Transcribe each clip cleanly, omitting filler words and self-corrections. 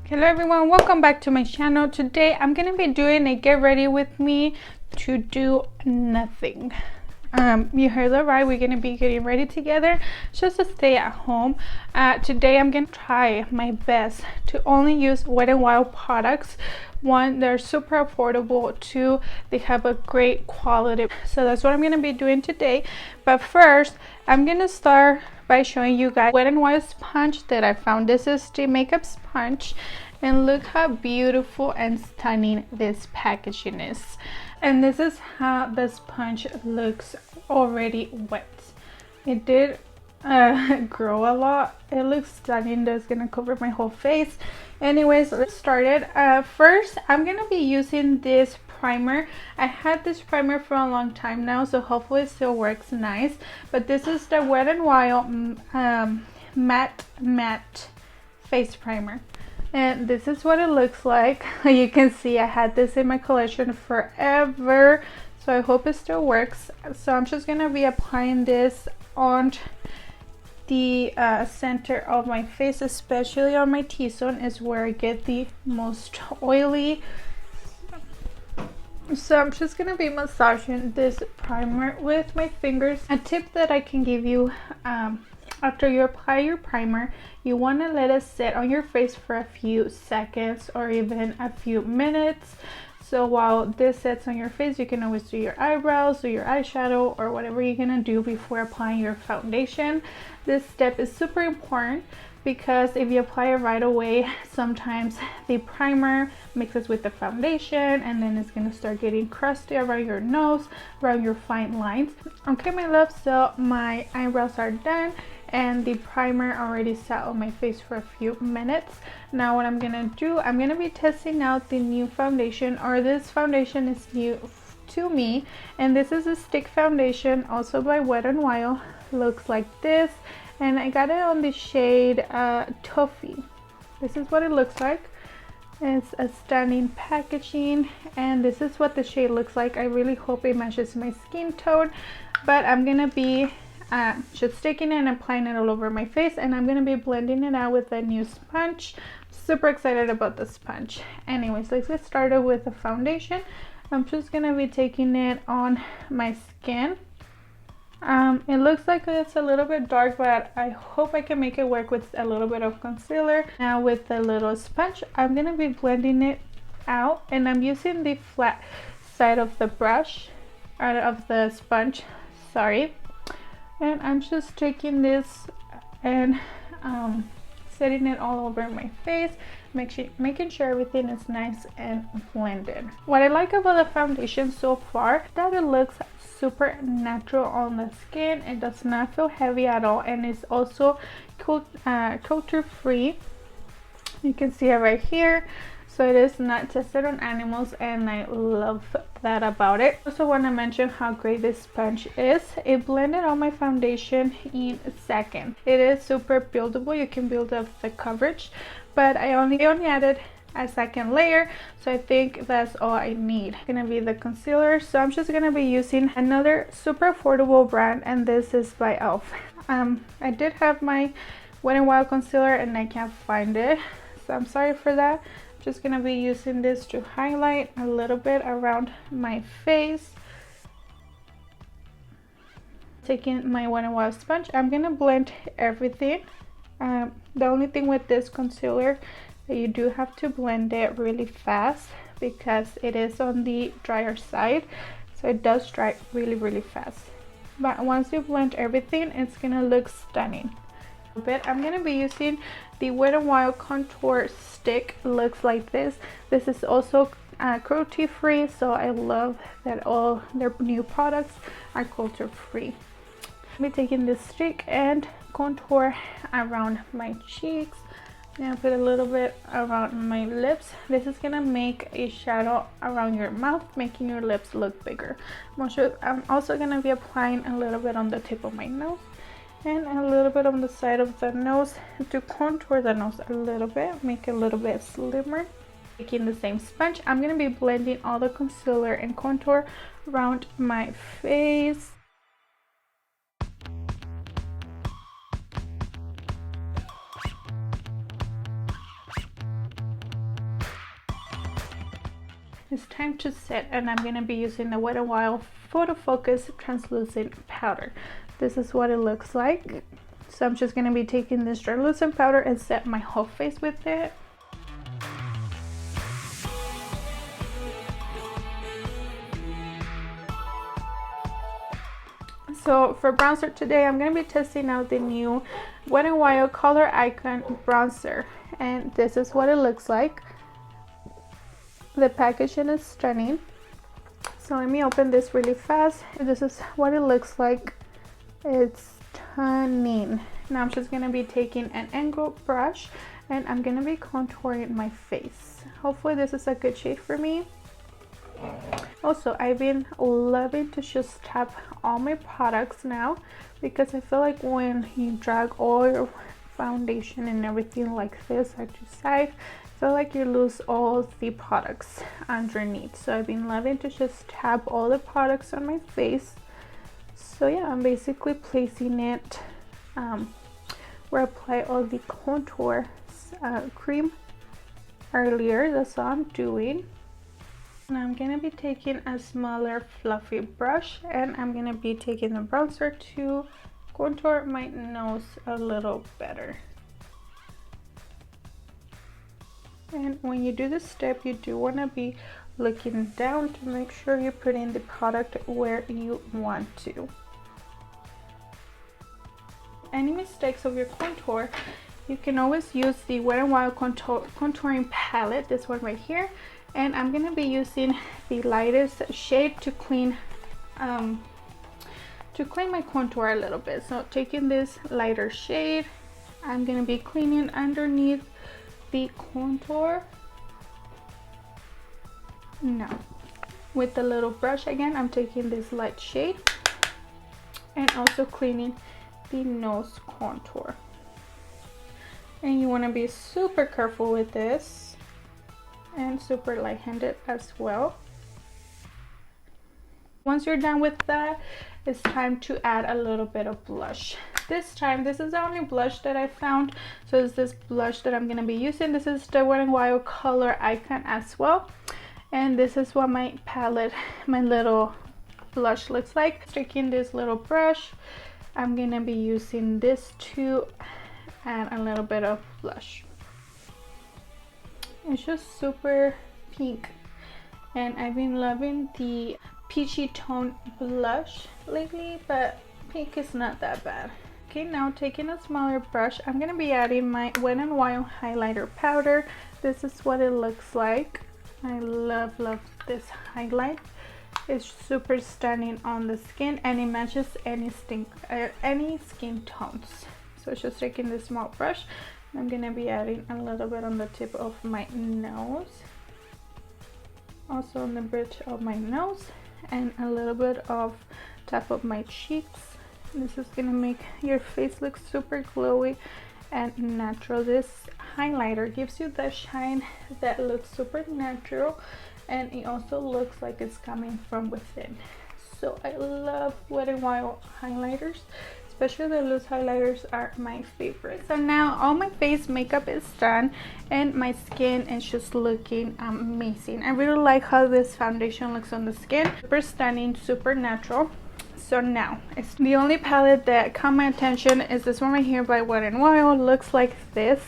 Hello everyone, welcome back to my channel. Today I'm gonna be doing a get ready with me to do nothing. You heard that right, we're gonna be getting ready together just to stay at home. Today I'm gonna try my best to only use Wet n Wild products. One, they're super affordable. Two, they have a great quality. So that's what I'm gonna be doing today. But first, I'm gonna start by showing you guys Wet n Wild sponge that I found. This is the makeup sponge, and look how beautiful and stunning this packaging is. And this is how the sponge looks already wet. It did grow a lot. It looks stunning. That's gonna cover my whole face. Anyways, let's start it. First, I'm gonna be using this primer. I had this primer for a long time now, so hopefully it still works nice. But this is the Wet n Wild matte face primer. And this is what it looks like. You can see I had this in my collection forever, so I hope it still works. So I'm just gonna be applying this on the center of my face, especially on my T-zone is where I get the most oily. So I'm just gonna be massaging this primer with my fingers. A tip that I can give you, after you apply your primer, you want to let it sit on your face for a few seconds or even a few minutes. So while this sits on your face, you can always do your eyebrows, do your eyeshadow, or whatever you're gonna do before applying your foundation. This step is super important because if you apply it right away, sometimes the primer mixes with the foundation and then it's gonna start getting crusty around your nose, around your fine lines. Okay, my love, so my eyebrows are done and the primer already sat on my face for a few minutes. Now what I'm gonna do, I'm gonna be testing out the new foundation, or this foundation is new to me, and this is a stick foundation, also by Wet n Wild. Looks like this, and I got it on the shade Toffee. This is what it looks like. It's a stunning packaging, and this is what the shade looks like. I really hope it matches my skin tone, but I'm gonna be just taking it and applying it all over my face, and I'm gonna be blending it out with a new sponge. Super excited about the sponge. Anyways, let's get started with the foundation. I'm just gonna be taking it on my skin. It looks like it's a little bit dark, but I hope I can make it work with a little bit of concealer. Now with the little sponge, I'm gonna be blending it out, and I'm using the flat side of the brush, out of the sponge, sorry. And I'm just taking this and setting it all over my face, making sure everything is nice and blended. What I like about the foundation so far, that it looks super natural on the skin. It does not feel heavy at all, and it's also culture free. You can see it right here. So it is not tested on animals, and I love that about it. I also want to mention how great this sponge is. It blended all my foundation in a second. It is super buildable. You can build up the coverage, but I only added a second layer, so I think that's all I need. It's gonna be the concealer, so I'm just gonna be using another super affordable brand, and this is by e.l.f. I did have my Wet n Wild concealer and I can't find it, so I'm sorry for that. Just gonna be using this to highlight a little bit around my face. Taking my Wet n Wild sponge, I'm gonna blend everything. The only thing with this concealer, that you do have to blend it really fast because it is on the drier side, so it does dry really fast. But once you blend everything, it's gonna look stunning. I'm gonna be using the Wet n Wild contour stick. Looks like this. This is also cruelty free, so I love that all their new products are culture free. I'll be taking this stick and contour around my cheeks, and put a little bit around my lips. This is gonna make a shadow around your mouth, making your lips look bigger. I'm also gonna be applying a little bit on the tip of my nose and a little bit on the side of the nose to contour the nose a little bit, make it a little bit slimmer. Taking the same sponge, I'm going to be blending all the concealer and contour around my face. it's time to set, and I'm going to be using the Wet n Wild Photo Focus Translucent Powder. This is what it looks like. So I'm just going to be taking this translucent powder and set my whole face with it. So for bronzer today, I'm going to be testing out the new Wet n Wild Color Icon Bronzer. And this is what it looks like. The packaging is stunning. So let me open this really fast. This is what it looks like. It's stunning. Now I'm just going to be taking an angled brush and I'm going to be contouring my face. Hopefully this is a good shade for me. Also, I've been loving to just tap all my products now, because I feel like when you drag all your foundation and everything like this side to side, I feel like you lose all the products underneath. So I've been loving to just tap all the products on my face. So yeah, I'm basically placing it where I apply all the contour cream earlier. That's all I'm doing. Now I'm going to be taking a smaller fluffy brush and I'm going to be taking the bronzer to contour my nose a little better. And when you do this step, you do want to be looking down to make sure you're putting the product where you want to. Any mistakes of your contour, you can always use the Wet n Wild contouring palette, this one right here. And I'm going to be using the lightest shade to clean my contour a little bit. So taking this lighter shade, I'm going to be cleaning underneath the contour. Now with the little brush again, I'm taking this light shade and also cleaning the nose contour. And you want to be super careful with this and super light-handed as well. Once you're done with that, it's time to add a little bit of blush. This time, this is the only blush that I found, so it's this blush that I'm going to be using. This is the Wet n Wild Color Icon as well, and this is what my palette, my little blush looks like. Taking this little brush, I'm going to be using this to add a little bit of blush. It's just super pink, and I've been loving the peachy tone blush lately, but pink is not that bad. Okay, now taking a smaller brush, I'm going to be adding my Wet n Wild highlighter powder. This is what it looks like. I love this highlight. It's super stunning on the skin and it matches any skin tones. So just taking this small brush, I'm going to be adding a little bit on the tip of my nose, also on the bridge of my nose, and a little bit of top of my cheeks. This is going to make your face look super glowy and natural. This highlighter gives you the shine that looks super natural, and it also looks like it's coming from within. So I love Wet n Wild highlighters. Especially the loose highlighters are my favorite. So now all my face makeup is done and my skin is just looking amazing. I really like how this foundation looks on the skin. Super stunning, super natural. So now, it's the only palette that caught my attention is this one right here by Wet n Wild. Looks like this.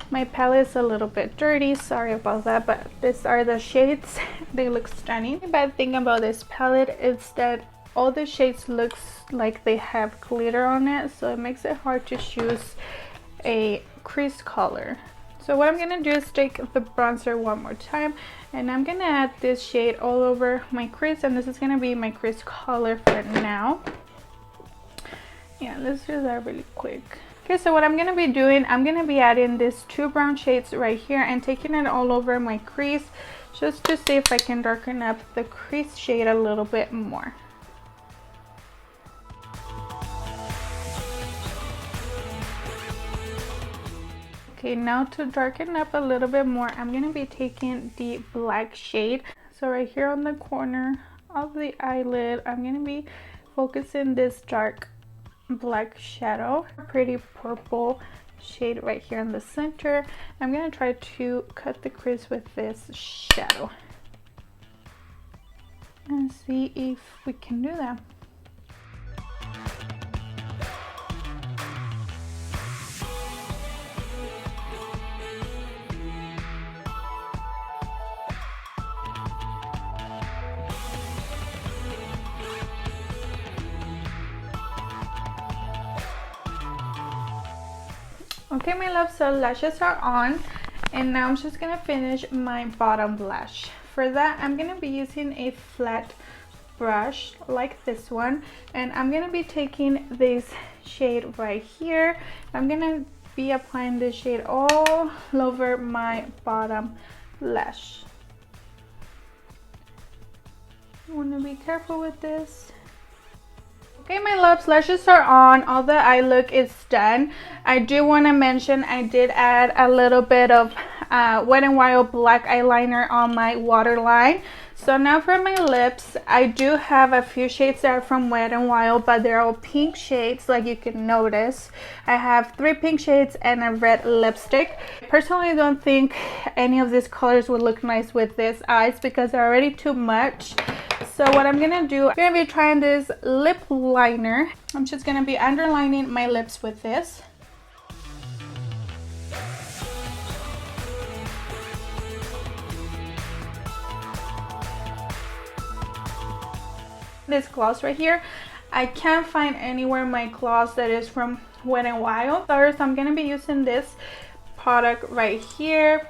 My palette is a little bit dirty, sorry about that, but these are the shades. They look stunning. The bad thing about this palette is that all the shades looks like they have glitter on it, so it makes it hard to choose a crease color. So what I'm gonna do is take the bronzer one more time, and I'm gonna add this shade all over my crease, and this is gonna be my crease color for now. Yeah, let's do that really quick. Okay, so what I'm gonna be doing, I'm gonna be adding these two brown shades right here and taking it all over my crease just to see if I can darken up the crease shade a little bit more. Okay, now to darken up a little bit more, I'm going to be taking the black shade. So right here on the corner of the eyelid, I'm going to be focusing this dark black shadow. Pretty purple shade right here in the center. I'm going to try to cut the crease with this shadow. and see if we can do that. Okay, my love, so lashes are on, and now I'm just gonna finish my bottom blush. For that, I'm gonna be using a flat brush like this one, and I'm gonna be taking this shade right here. I'm gonna be applying this shade all over my bottom lash. You wanna be careful with this. Okay, my loves, lashes are on. All the eye look is done. I do want to mention I did add a little bit of Wet n Wild black eyeliner on my waterline. So now for my lips, I do have a few shades that are from Wet n Wild, but they're all pink shades, like you can notice. I have 3 pink shades and a red lipstick. Personally, I don't think any of these colors would look nice with these eyes because they're already too much. So what I'm gonna do, I'm gonna be trying this lip liner. I'm just gonna be underlining my lips with this. This gloss right here, I can't find anywhere my gloss that is from Wet n Wild. So I'm gonna be using this product right here.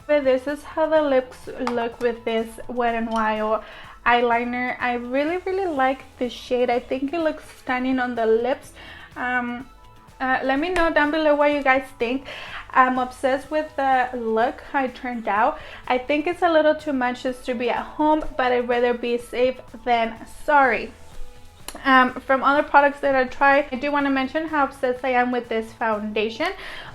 But this is how the lips look with this Wet n Wild eyeliner. I really like this shade. I think it looks stunning on the lips. Let me know down below what you guys think. I'm obsessed with the look, how it turned out. I think it's a little too much just to be at home, but I'd rather be safe than sorry. From other products that I tried, I do want to mention how obsessed I am with this foundation.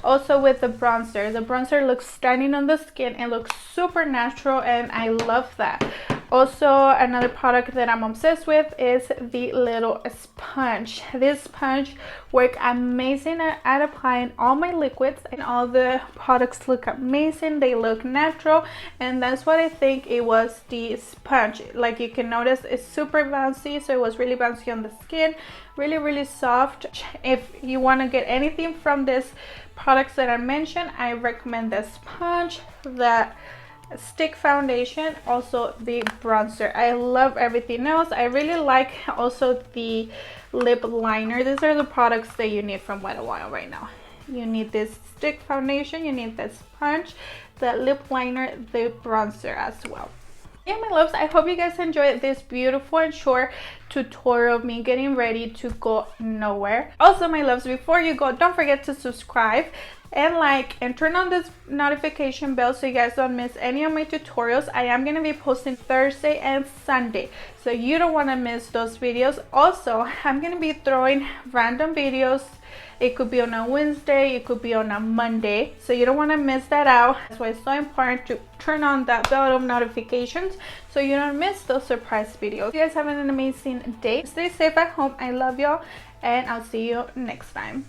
Also with the bronzer. The bronzer looks stunning on the skin. It looks super natural and I love that. Also, another product that I'm obsessed with is the little sponge. This sponge works amazing at applying all my liquids, and all the products look amazing. They look natural, and that's what I think it was, the sponge. Like you can notice, it's super bouncy, so it was really bouncy on the skin. Really soft. If you want to get anything from this products that I mentioned, I recommend the sponge, the stick foundation, also the bronzer. I love everything else. I really like also the lip liner. These are the products that you need from Wet n Wild right now. You need this stick foundation, you need the sponge, the lip liner, the bronzer as well. Yeah, my loves, I hope you guys enjoyed this beautiful and short tutorial of me getting ready to go nowhere. Also, my loves, before you go, don't forget to subscribe and like and turn on this notification bell so you guys don't miss any of my tutorials. I am going to be posting Thursday and Sunday, so you don't want to miss those videos. Also, I'm going to be throwing random videos. It could be on a Wednesday, it could be on a Monday, so you don't want to miss that out. That's why it's so important to turn on that bell of notifications so you don't miss those surprise videos. You guys have an amazing day. Stay safe at home. I love y'all, and I'll see you next time.